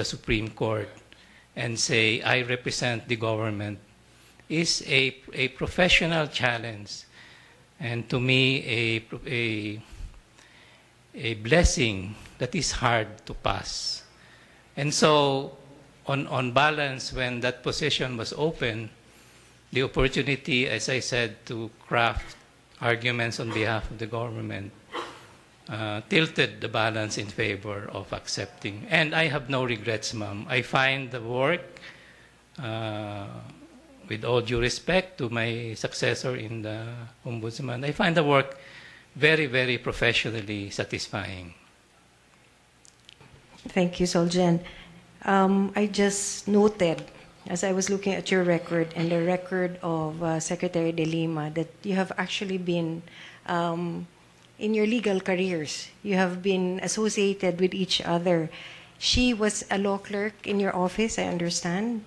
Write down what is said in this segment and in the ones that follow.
the Supreme Court and say, I represent the government, is a professional challenge, and to me, a blessing that is hard to pass. And so, on balance, when that position was open, the opportunity, as I said, to craft arguments on behalf of the government tilted the balance in favor of accepting. And I have no regrets, ma'am. I find the work, with all due respect to my successor in the Ombudsman, I find the work very, very professionally satisfying. Thank you, Soljan. I just noted, as I was looking at your record and the record of Secretary De Lima, that you have actually been, in your legal careers, you have been associated with each other. She was a law clerk in your office, I understand.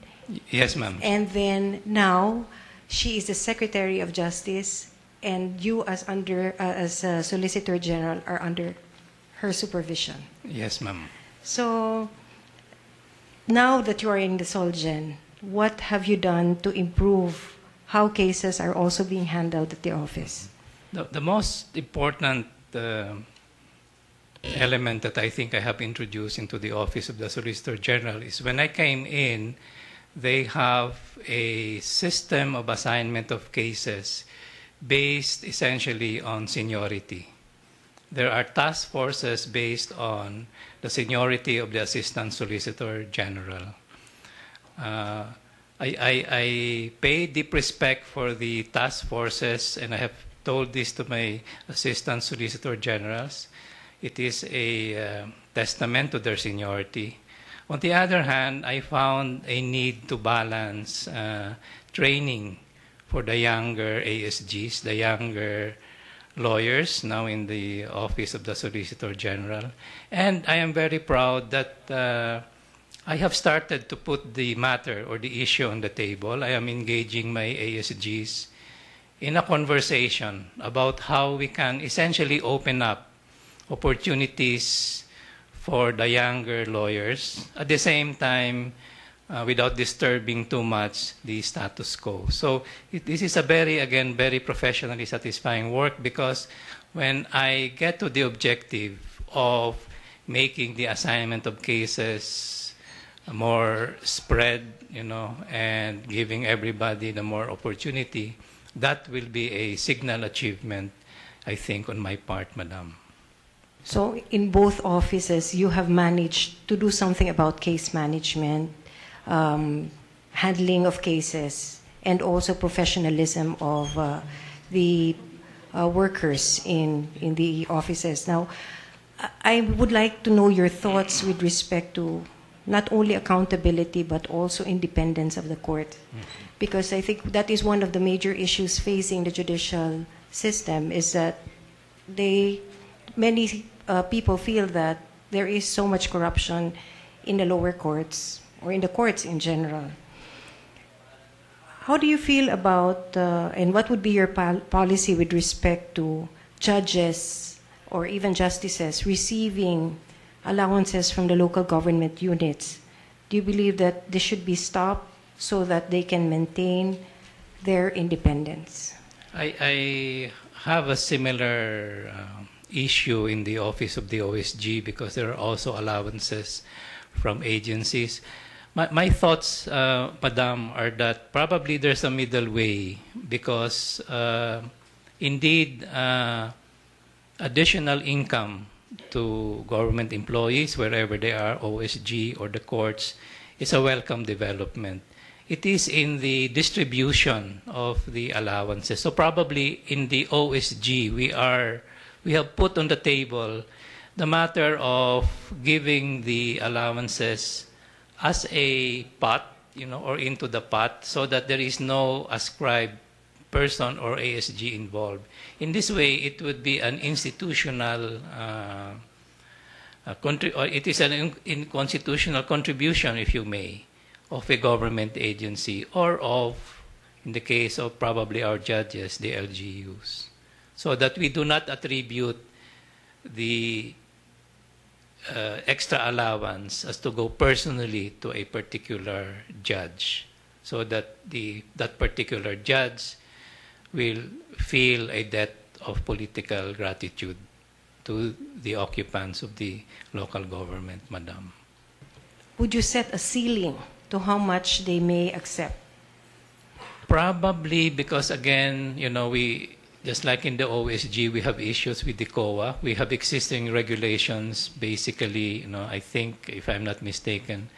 Yes, ma'am. And then now, she is the Secretary of Justice, and you as Solicitor General are under her supervision. Yes, ma'am. So, now that you are in the Solgen, what have you done to improve how cases are also being handled at the office? The most important element that I think I have introduced into the Office of the Solicitor General is when I came in, they have a system of assignment of cases based essentially on seniority. There are task forces based on the seniority of the Assistant Solicitor General. I pay deep respect for the task forces, and I have told this to my Assistant Solicitor Generals. It is a testament to their seniority. On the other hand, I found a need to balance training for the younger ASGs, the younger lawyers now in the Office of the Solicitor General. And I am very proud that I have started to put the matter or the issue on the table. I am engaging my ASGs in a conversation about how we can essentially open up opportunities for the younger lawyers, at the same time without disturbing too much the status quo. So this is a very professionally satisfying work, because when I get to the objective of making the assignment of cases more spread, and giving everybody the more opportunity, that will be a signal achievement, I think, on my part, Madam. So in both offices, you have managed to do something about case management, handling of cases, and also professionalism of the workers in the offices. Now, I would like to know your thoughts with respect to not only accountability but also independence of the court. Because I think that is one of the major issues facing the judicial system, is that many people feel that there is so much corruption in the lower courts, or in the courts in general. How do you feel about, and what would be your policy with respect to judges or even justices receiving allowances from the local government units? Do you believe that this should be stopped so that they can maintain their independence? I have a similar issue in the office of the OSG, because there are also allowances from agencies. My thoughts, Madam, are that probably there's a middle way, because indeed additional income to government employees, wherever they are, OSG or the courts, is a welcome development. It is in the distribution of the allowances. So probably in the OSG, we have put on the table the matter of giving the allowances as a pot, or into the pot, so that there is no ascribed person or ASG involved. In this way, it would be an institutional, it is an constitutional contribution, if you may, of a government agency, or of, in the case of probably our judges, the LGUs. So that we do not attribute the extra allowance as to go personally to a particular judge, so that that particular judge will feel a debt of political gratitude to the occupants of the local government, Madam. Would you set a ceiling to how much they may accept? Probably because, again, we, just like in the OSG, we have issues with the COA. We have existing regulations, basically, I think, if I'm not mistaken,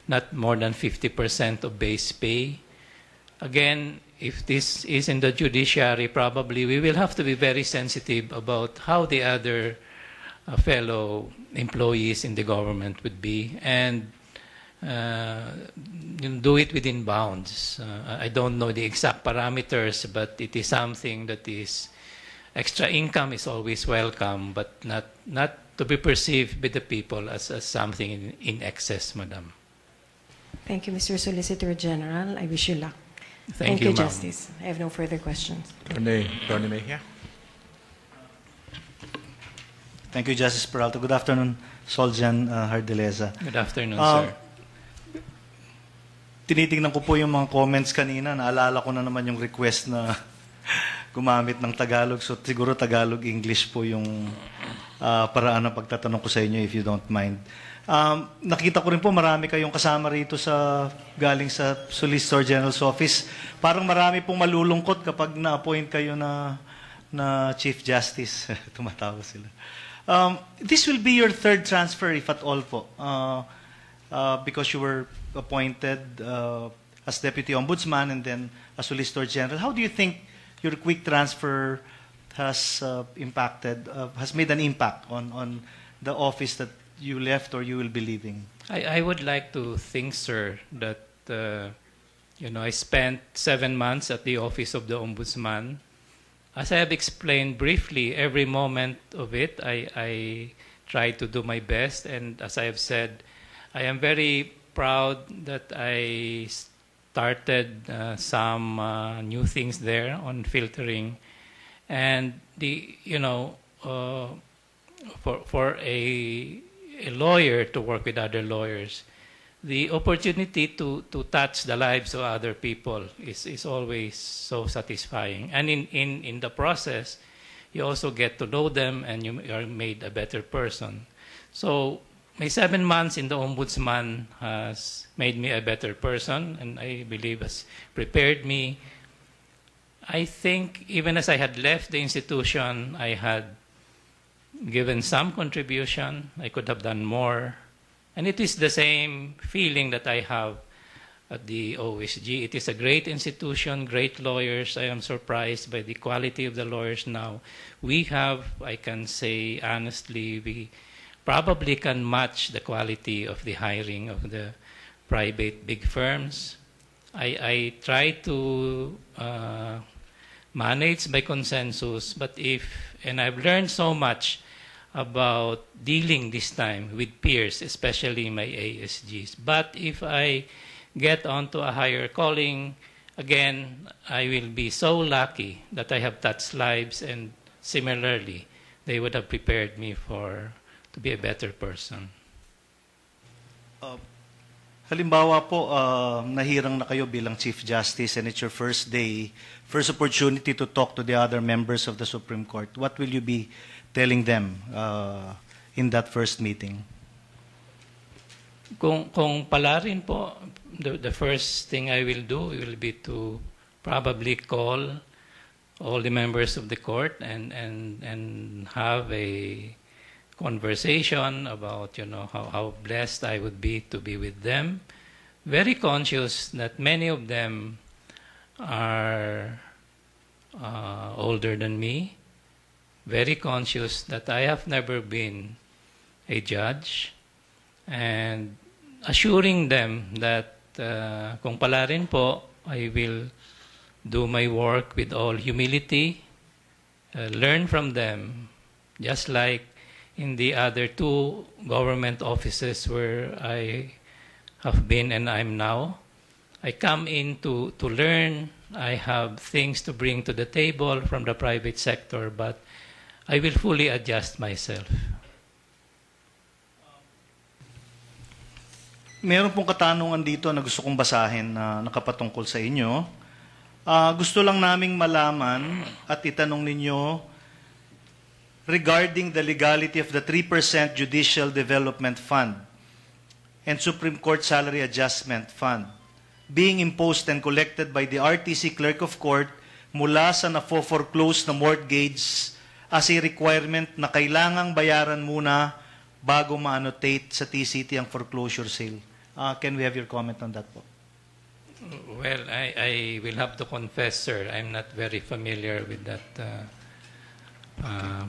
not more than 50% of base pay. Again, if this is in the judiciary, probably we will have to be very sensitive about how the other fellow employees in the government would be, and do it within bounds. I don't know the exact parameters, but it is something that is extra income is always welcome, but not to be perceived by the people as something in excess, Madam. Thank you, Mr. Solicitor General. I wish you luck. Thank you, ma'am. Justice. I have no further questions. Attorney Mejia. Thank you, Justice Peralta. Good afternoon, Soljan Hardeleza. Good afternoon, sir. Tinitingnan ko po yung mga comments kanina. Naalala ko na naman yung request na gumamit ng Tagalog. So siguro Tagalog-English po yung paraan ng pagtatanong ko sa inyo, if you don't mind. Nakita ko rin po marami kayong kasama rito galing sa Solicitor General's Office. Parang marami pong malulungkot kapag na-appoint kayo na Chief Justice. Tumatawa sila. This will be your third transfer, if at all po, because you were appointed as Deputy Ombudsman and then as Solicitor General. How do you think your quick transfer has made an impact on the office that you left or you will be leaving? I would like to think, sir, that I spent 7 months at the office of the Ombudsman. As I have explained briefly, every moment of it, I try to do my best. And as I have said, I am very proud that I started some new things there on filtering. And for a lawyer to work with other lawyers, the opportunity to touch the lives of other people is always so satisfying. And in the process, you also get to know them and you are made a better person. So my 7 months in the Ombudsman has made me a better person, and I believe has prepared me. I think even as I had left the institution, I had given some contribution. I could have done more. And it is the same feeling that I have at the OSG. It is a great institution, great lawyers. I am surprised by the quality of the lawyers now. We have, I can say honestly, we probably can match the quality of the hiring of the private big firms. I try to manage by consensus, and I've learned so much about dealing this time with peers, especially my ASGs. But if I get onto a higher calling, again, I will be so lucky that I have touched lives, and similarly, they would have prepared me to be a better person. Halimbawa po, nahirang na kayo bilang Chief Justice and it's your first opportunity to talk to the other members of the Supreme Court. What will you be telling them in that first meeting? Kung pala rin po, the first thing I will do will be to probably call all the members of the court and have a conversation about how blessed I would be to be with them. Very conscious that many of them are older than me. Very conscious that I have never been a judge, and assuring them that kung pala rin po, I will do my work with all humility, learn from them, just like in the other 2 government offices where I have been and I'm now. I come in to learn. I have things to bring to the table from the private sector, but I will fully adjust myself. Meron pong katanungan dito na gusto kong basahin na nakapatungkol sa inyo. Gusto lang naming malaman at itanong ninyo regarding the legality of the 3% Judicial Development Fund and Supreme Court Salary Adjustment Fund being imposed and collected by the RTC Clerk of Court mula sa na-foreclose na mortgage as a requirement na kailangang bayaran muna bago ma-annotate sa TCT ang foreclosure sale. Can we have your comment on that po? Well, I will have to confess, sir, I'm not very familiar with that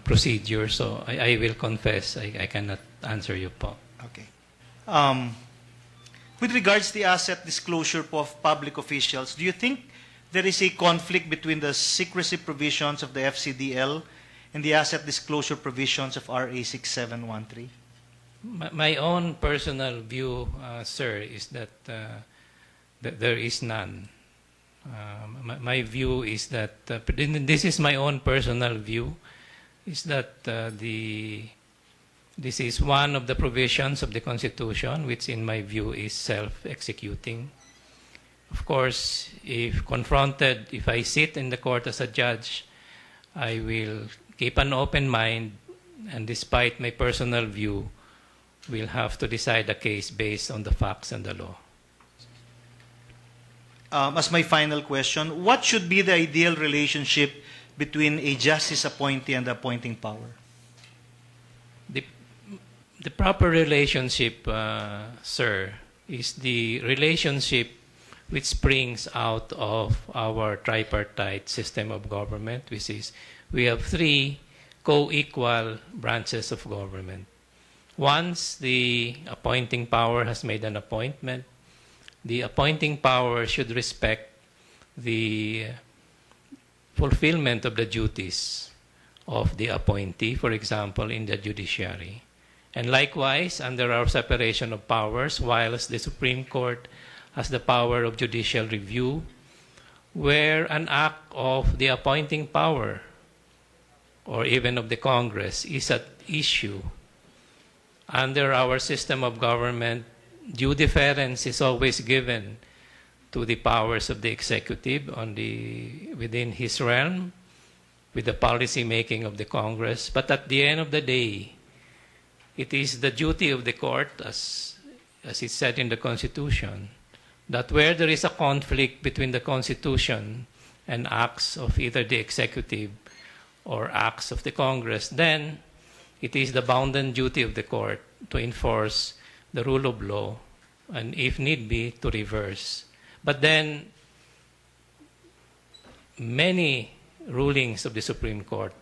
procedure, so I will confess I cannot answer you po. Okay. With regards to the asset disclosure po of public officials, do you think there is a conflict between the secrecy provisions of the FCDL and the asset disclosure provisions of RA 6713? My own personal view, sir, is that there is none. My view is that, this is my own personal view, is that this is one of the provisions of the Constitution, which in my view is self-executing. Of course, if confronted, if I sit in the court as a judge, I will keep an open mind, and despite my personal view, will have to decide a case based on the facts and the law. As my final question, what should be the ideal relationship between a justice appointee and the appointing power? The proper relationship, sir, is the relationship which springs out of our tripartite system of government, which is we have three co-equal branches of government. Once the appointing power has made an appointment, the appointing power should respect the fulfillment of the duties of the appointee, for example, in the judiciary. And likewise, under our separation of powers, whilst the Supreme Court has the power of judicial review, where an act of the appointing power or even of the Congress is at issue, under our system of government, due deference is always given to the powers of the executive within his realm, with the policy making of the Congress. But at the end of the day, it is the duty of the court, as it said in the Constitution, that where there is a conflict between the Constitution and acts of either the executive or acts of the Congress, then it is the bounden duty of the court to enforce the rule of law and, if need be, to reverse. But then, many rulings of the Supreme Court,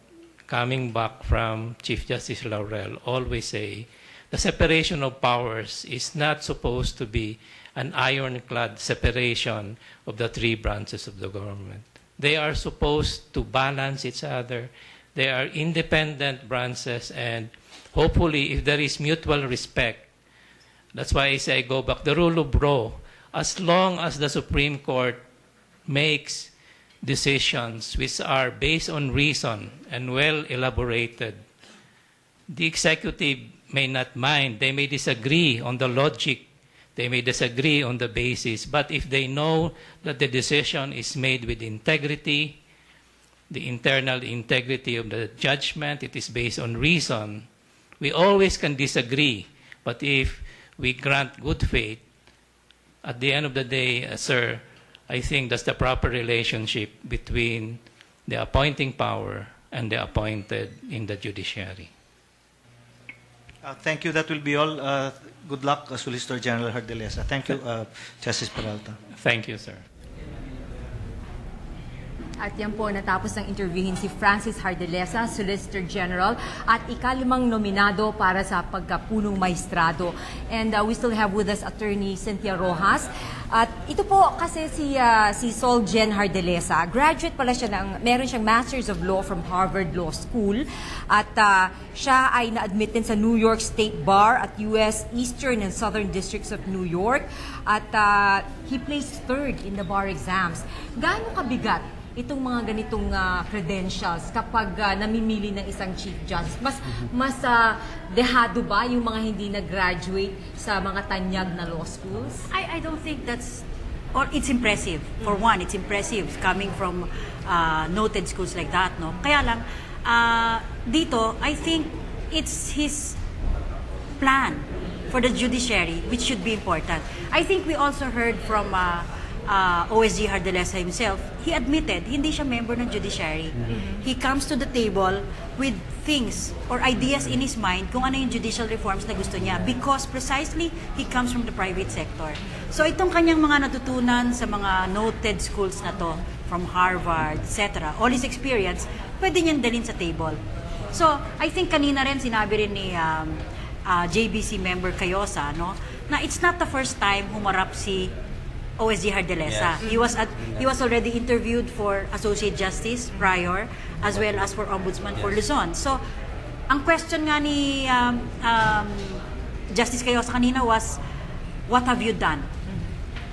coming back from Chief Justice Laurel, always say the separation of powers is not supposed to be an ironclad separation of the three branches of the government. They are supposed to balance each other. They are independent branches, and hopefully, if there is mutual respect, that's why I say go back, the rule of law, as long as the Supreme Court makes decisions which are based on reason and well elaborated, the executive may not mind. They may disagree on the logic. They may disagree on the basis. But if they know that the decision is made with integrity, the internal integrity of the judgment, it is based on reason, we always can disagree. But if we grant good faith, at the end of the day, sir, I think that's the proper relationship between the appointing power and the appointed in the judiciary. Thank you. That will be all. Good luck, Solicitor General Hardilesa. Thank you, Justice Peralta. Thank you, sir. At yan po, natapos ng interviewin si Francis Hardilesa, Solicitor General, at ikalimang nominado para sa pagkapunong maestrado. And we still have with us Attorney Cynthia Rojas. At ito po kasi si Sol Gen Hardilesa, graduate pala siya meron siyang Masters of Law from Harvard Law School. At siya ay na-admit din sa New York State Bar at U.S. Eastern and Southern Districts of New York. At he placed third in the bar exams. Gaano kabigat itong mga ganitong credentials kapag namimili ng isang Chief Justice? Mas dehado ba yung mga hindi nag-graduate sa mga tanyag na law schools? I don't think that's, or it's impressive. For one, it's impressive coming from noted schools like that, no? Kaya lang, dito, I think it's his plan for the judiciary, which should be important. I think we also heard from OSG Hardalesa himself. He admitted, hindi siya member ng judiciary. He comes to the table with things or ideas in his mind kung ano yung judicial reforms na gusto niya because precisely he comes from the private sector. So itong kanyang mga natutunan sa mga noted schools na to, from Harvard, etc., all his experience, pwede niyang dalhin sa table. So I think kanina rin sinabi rin ni JBC member Cayosa, no, na it's not the first time humarap si OSG Hardalesa. Yes. He was already interviewed for Associate Justice prior, as well as for Ombudsman for Luzon. So, ang question nga ni Justice Cayosa kanina was, what have you done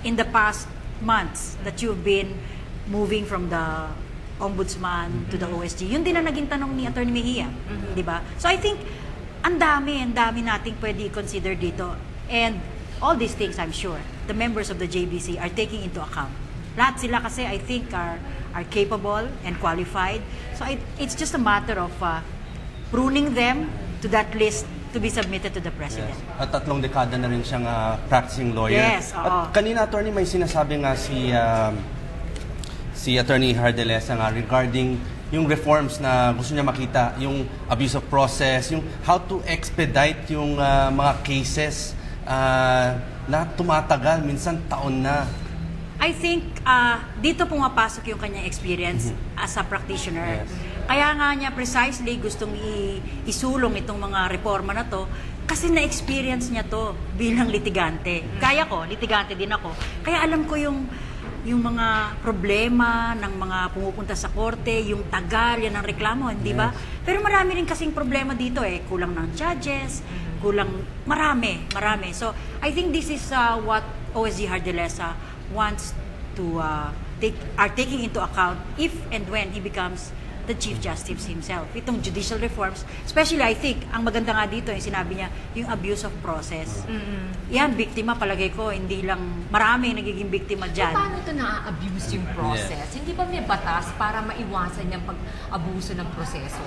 in the past months that you've been moving from the Ombudsman to the OSG? Yun din ang naging tanong ni Attorney Mejia, di ba? So, I think, ang dami nating pwede i-consider dito. And all these things, I'm sure, the members of the JBC are taking into account. Lahat sila kasi, I think, are capable and qualified. So it's just a matter of pruning them to that list to be submitted to the President. Yes. At 3 dekada na rin siyang practicing lawyer. Yes, At kanina, attorney, may sinasabi nga si Attorney Hardalesa nga regarding yung reforms na gusto niya makita, yung abuse of process, yung how to expedite yung mga cases na tumatagal, minsan taon na. I think dito pumapasok yung kanyang experience as a practitioner. Yes. Kaya nga niya precisely gustong isulong itong mga reforma na to kasi na-experience niya to bilang litigante. Kaya ko, litigante din ako. Kaya alam ko yung mga problema ng mga pumupunta sa korte, yung tagal, yan ang reklamo, hindi ba? Pero marami rin kasing problema dito kulang ng judges, kulang, marami. So, I think this is what OSG Hardalesa wants to taking into account if and when he becomes the Chief Justice himself. Itong judicial reforms, especially I think, ang maganda nga dito, yung sinabi niya, yung abuse of process. Yan, biktima palagay ko, hindi lang, marami nagiging biktima dyan. Paano ito na-abuse yung process? Hindi ba may batas para maiwasan yung pag-abuso ng proseso?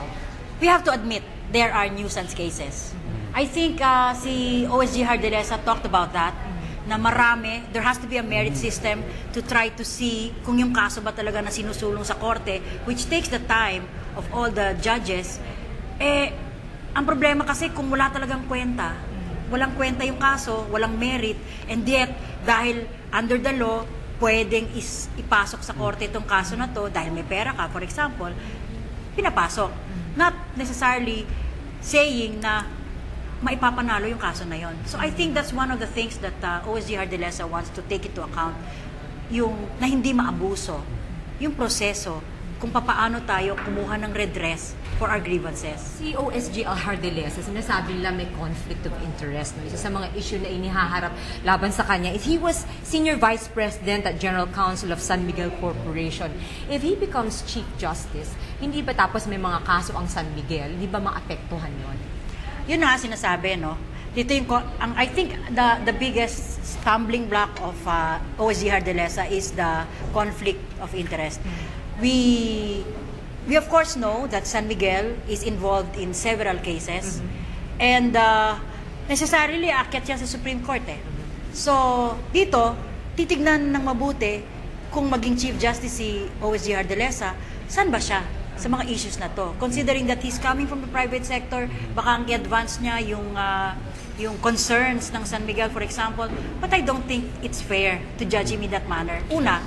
We have to admit, there are nuisance cases. I think si OSG Hardalesa talked about that, na marami, there has to be a merit system to try to see kung yung kaso ba talaga na sinusulong sa korte, which takes the time of all the judges. Ang problema kasi kung wala talagang kwenta, walang kwenta yung kaso, walang merit, and yet, dahil under the law, pwedeng ipasok sa korte itong kaso na to, dahil may pera ka, for example, pinapasok. Not necessarily saying na maipapanalo yung kaso na yon. So I think that's one of the things that OSG Hardalesa wants to take into account, yung na hindi maabuso yung proseso kung papaano tayo kumuha ng redress for our grievances. Si OSG Hardalesa, sinasabi nila may conflict of interest. No? Isa sa mga issue na inihaharap laban sa kanya is he was Senior Vice President at General Counsel of San Miguel Corporation. If he becomes Chief Justice, hindi ba tapos may mga kaso ang San Miguel? Hindi ba maapektuhan yon? Yun na sinasabi, no? Dito yung, I think the biggest stumbling block of OSG Hardalesa is the conflict of interest. We of course know that San Miguel is involved in several cases and necessarily aakyat siya sa Supreme Court So, dito, titignan ng mabuti kung maging Chief Justice si OSG Hardalesa, saan ba siya sa mga issues na to? Considering that he's coming from the private sector, baka ang i-advance niya yung concerns ng San Miguel, for example, but I don't think it's fair to judge him in that manner. Una,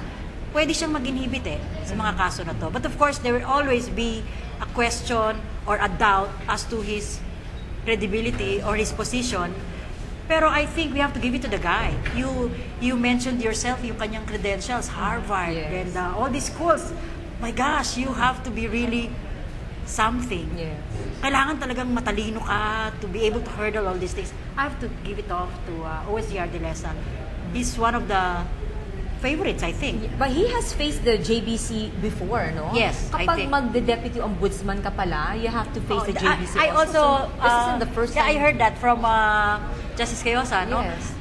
pwede siyang mag-inhibit sa mga kaso na to. But of course, there will always be a question or a doubt as to his credibility or his position. Pero I think we have to give it to the guy. You mentioned yourself yung kanyang credentials, Harvard, and all these schools. My gosh, you have to be really something. Yes. Kailangan talagang matalino ka to be able to hurdle all these things. I have to give it off to OSG Hardalesa. He's one of the favorites, I think. But he has faced the JBC before, no? Yes, I Kapag think. mag-deputy ombudsman ka pala, you have to face the JBC I also, So, this isn't the first yeah, time. I heard that from Justice Cayosa, no? Yes.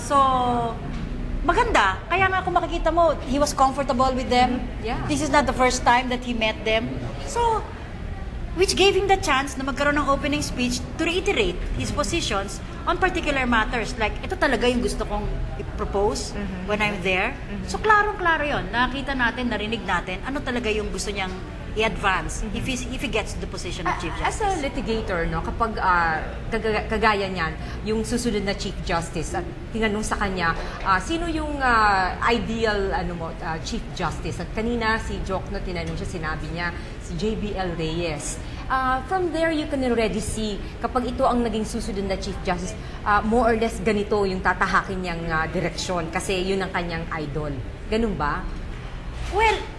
So, maganda. Kaya nga kung makikita mo, he was comfortable with them. Yeah. This is not the first time that he met them. So, which gave him the chance na magkaroon ng opening speech to reiterate his positions on particular matters. Like, ito talaga yung gusto kong i-propose when I'm there. So, klarong-klaro yun. Nakita natin, narinig natin, ano talaga yung gusto niyang i-advance if he gets the position of Chief As Justice. a litigator, no, kapag kagaya niyan, yung susunod na Chief Justice at tinanong sa kanya, sino yung ideal Chief Justice? At kanina si Jokno tinanong siya, sinabi niya si JBL Reyes. From there, you can already see kapag ito ang naging susunod na Chief Justice, more or less ganito yung tatahakin niyang direksyon kasi yun ang kanyang idol. Ganun ba? Well,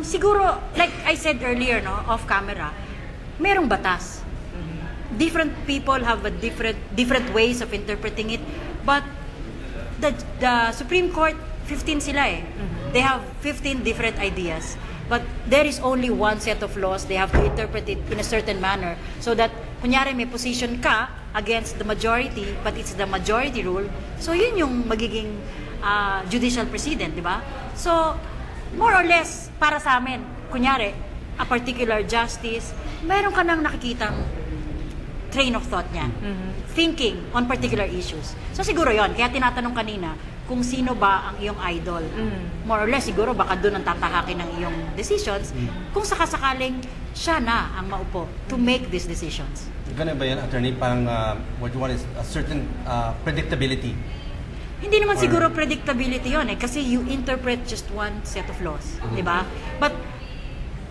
siguro, like I said earlier, no, off camera, merong batas. Different people have a different ways of interpreting it, but the Supreme Court, 15 sila eh. They have 15 different ideas. But there is only one set of laws. They have to interpret it in a certain manner so that, kunyari may position ka against the majority, but it's the majority rule, so yun yung magiging judicial precedent, di ba? So, more or less, para sa amin, kunyari, a particular justice, meron ka nang nakikitang train of thought niya, thinking on particular issues. So siguro yon, kaya tinatanong kanina, kung sino ba ang iyong idol. More or less, siguro baka doon ang tatahakin ng iyong decisions, kung sakasakaling siya na ang maupo to make these decisions. Ganun ba yan, attorney? Parang what you want is a certain predictability. Hindi naman siguro predictability yon eh, kasi you interpret just one set of laws, di ba? But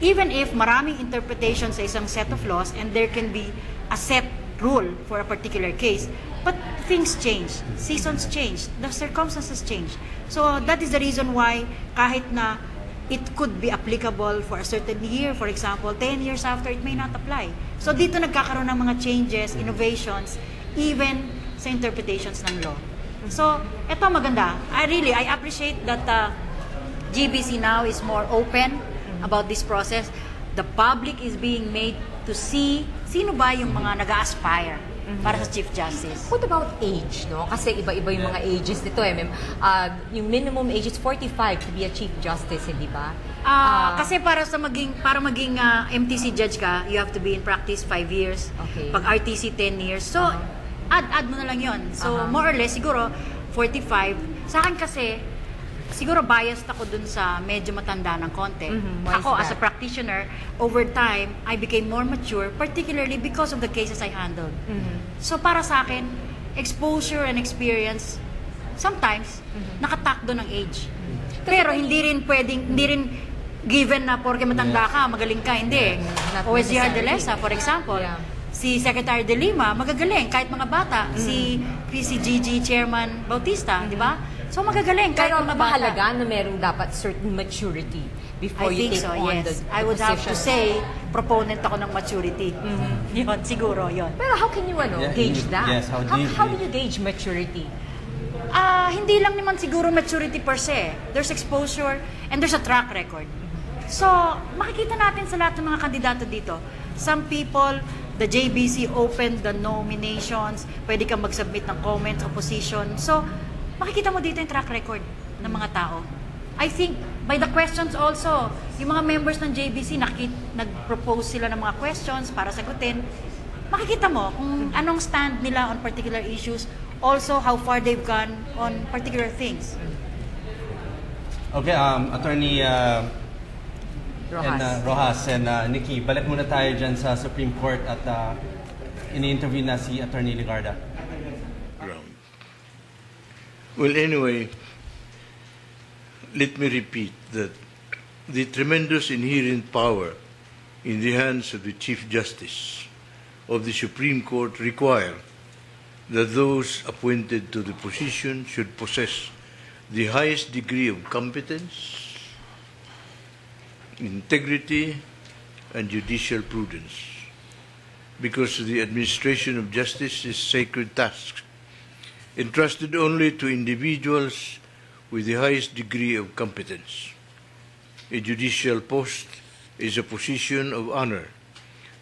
even if maraming interpretation sa isang set of laws and there can be a set rule for a particular case, but things change, seasons change, the circumstances change. So that is the reason why kahit na it could be applicable for a certain year, for example, 10 years after, it may not apply. So dito nagkakaroon ng mga changes, innovations, even sa interpretations ng law. So, eto maganda. I appreciate that GBC now is more open about this process. The public is being made to see sino ba yung mga nag-aspire para sa Chief Justice. What about age, no? Kasi iba-iba yung mga ages dito eh. Yung minimum age is 45 to be a Chief Justice, hindi ba? Kasi para maging MTC judge ka, you have to be in practice 5 years. Okay. Pag RTC 10 years. So, add mo na lang yon. So, more or less, siguro, 45. Sa akin kasi, siguro biased ako dun sa medyo matanda ng konti. Why is Ako, as a that? practitioner, over time, I became more mature, particularly because of the cases I handled. So, para sa akin, exposure and experience, sometimes, nakatakdo ng age. Pero hindi rin given na porke matanda ka, magaling ka, hindi. Not OSG necessarily. Ardelesa, for example, Yeah. si Secretary De Lima, magagaling, kahit mga bata. Si PCGG Chairman Bautista, di ba? So, magagaling, kahit Pero mga bata. mahalaga na merong dapat certain maturity before I you think take so, on yes. the I would have to position. say, proponent ako ng maturity. Yun, siguro, yun. Pero how can you Yeah, gauge that? yes, how do you how do gauge? you gauge maturity? Hindi lang naman siguro maturity per se. There's exposure and there's a track record. So, makikita natin sa lahat ng mga kandidato dito. Some people, the JBC opened the nominations, pwede kang mag-submit ng comments, opposition. So, makikita mo dito yung track record ng mga tao. I think, by the questions also, yung mga members ng JBC, nag-propose sila ng mga questions para sagutin. Makikita mo kung anong stand nila on particular issues, also how far they've gone on particular things. Okay, Attorney Rojas and Nikki, balik muna tayo dyan sa Supreme Court at ini-interview na si Attorney Ligarda. Ground. Well, anyway, let me repeat that the tremendous inherent power in the hands of the Chief Justice of the Supreme Court require that those appointed to the position should possess the highest degree of competence, integrity, and judicial prudence, because the administration of justice is a sacred task, entrusted only to individuals with the highest degree of competence. A judicial post is a position of honor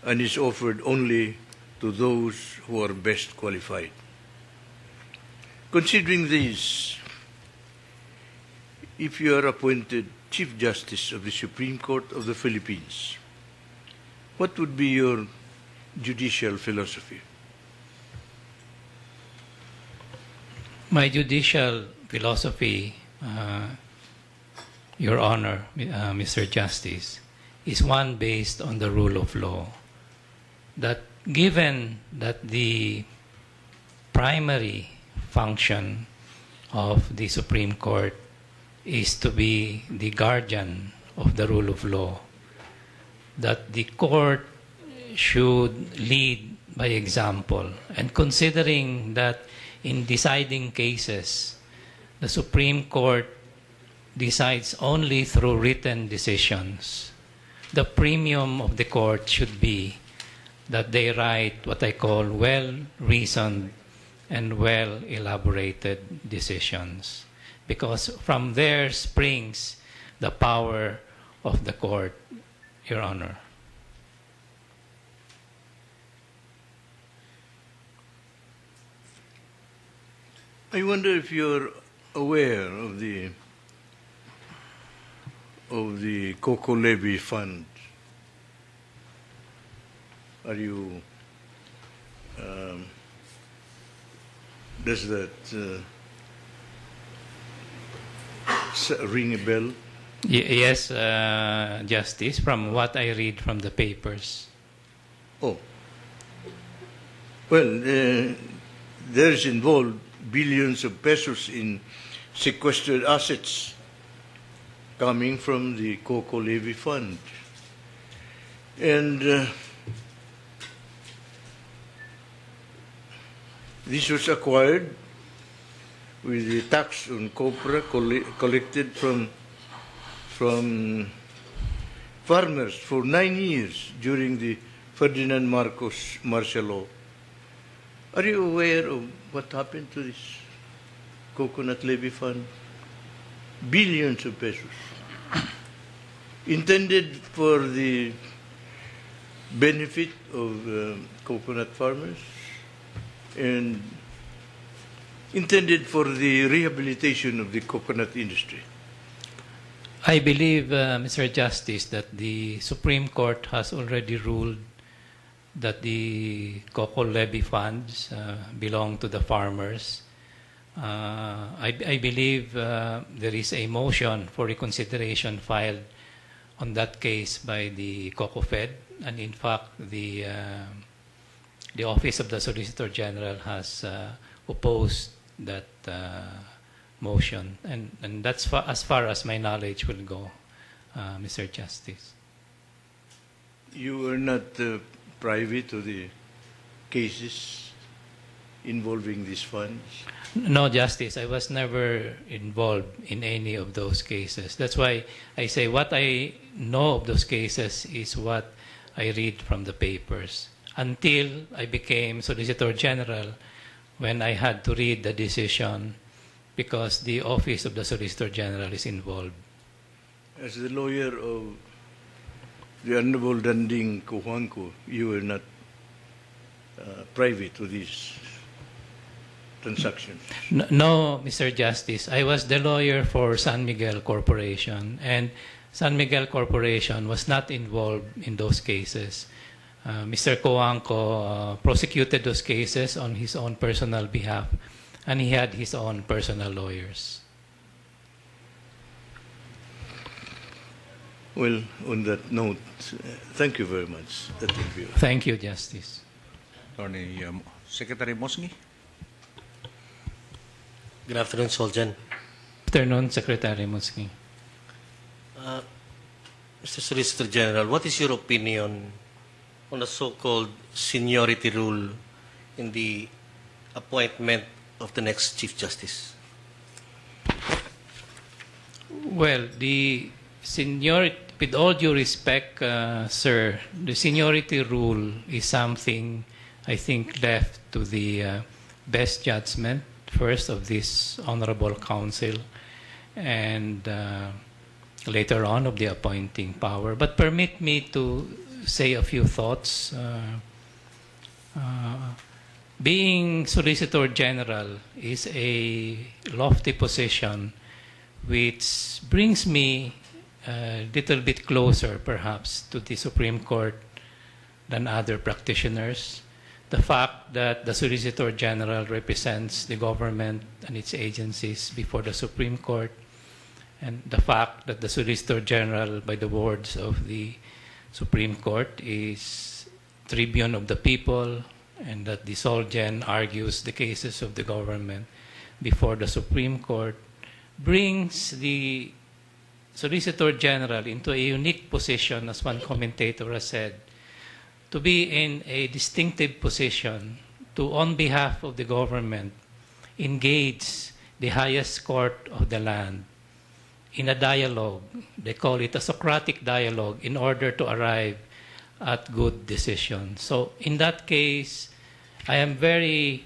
and is offered only to those who are best qualified. Considering this, if you are appointed Chief Justice of the Supreme Court of the Philippines, what would be your judicial philosophy? My judicial philosophy, Your Honor, Mr. Justice, is one based on the rule of law. That given that the primary function of the Supreme Court is to be the guardian of the rule of law, that the court should lead by example. And considering that in deciding cases, the Supreme Court decides only through written decisions, the premium of the court should be that they write what I call well-reasoned and well-elaborated decisions, because from there springs the power of the court, Your Honor. I wonder if you're aware of the Coco Levy Fund. Are you? Does that ring a bell? Yes, Justice, from what I read from the papers. Oh. Well, there's involved billions of pesos in sequestered assets coming from the Coco Levy Fund. And this was acquired with the tax on copra collected from farmers for 9 years during the Ferdinand Marcos martial law. Are you aware of what happened to this coconut levy fund? Billions of pesos intended for the benefit of coconut farmers and intended for the rehabilitation of the coconut industry. I believe, Mr. Justice, that the Supreme Court has already ruled that the Coco Levy funds belong to the farmers. I believe there is a motion for reconsideration filed on that case by the Coco Fed, and in fact, the Office of the Solicitor General has opposed that motion, and that's as far as my knowledge will go, Mr. Justice. You were not privy to the cases involving these funds? No, Justice. I was never involved in any of those cases. That's why I say what I know of those cases is what I read from the papers. Until I became Solicitor General, when I had to read the decision because the Office of the Solicitor General is involved. As the lawyer of the Honorable Danding Kuhuangco, you were not privy to these transactions? No, Mr. Justice. I was the lawyer for San Miguel Corporation, and San Miguel Corporation was not involved in those cases. Mr. Kuhuangco prosecuted those cases on his own personal behalf, and he had his own personal lawyers. Well, on that note, thank you very much. That will be all. Thank you, Justice. Attorney Secretary Mosngi. Good afternoon, Soljan. Afternoon, Secretary Musking. Mr. Solicitor General, what is your opinion on the so-called seniority rule in the appointment of the next Chief Justice? Well, the seniority, with all due respect, sir, the seniority rule is something I think left to the best judgment, first, of this Honorable Council, and later on of the appointing power. But permit me to say a few thoughts. Being Solicitor General is a lofty position which brings me a little bit closer, perhaps, to the Supreme Court than other practitioners. The fact that the Solicitor General represents the government and its agencies before the Supreme Court, and the fact that the Solicitor General, by the words of the Supreme Court, is tribune of the people, and that the Solgen argues the cases of the government before the Supreme Court, brings the Solicitor General into a unique position, as one commentator has said, to be in a distinctive position to, on behalf of the government, engage the highest court of the land in a dialogue. They call it a Socratic dialogue, in order to arrive at good decisions. So in that case, I am very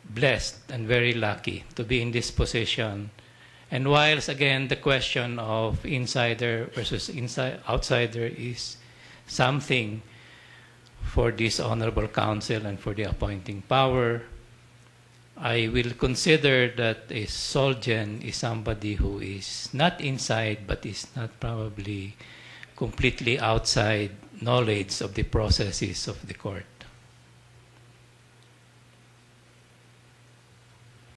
blessed and very lucky to be in this position. And whilst, again, the question of insider versus outsider is something for this honorable council and for the appointing power, I will consider that a Solgen is somebody who is not inside, but is not probably completely outside knowledge of the processes of the court.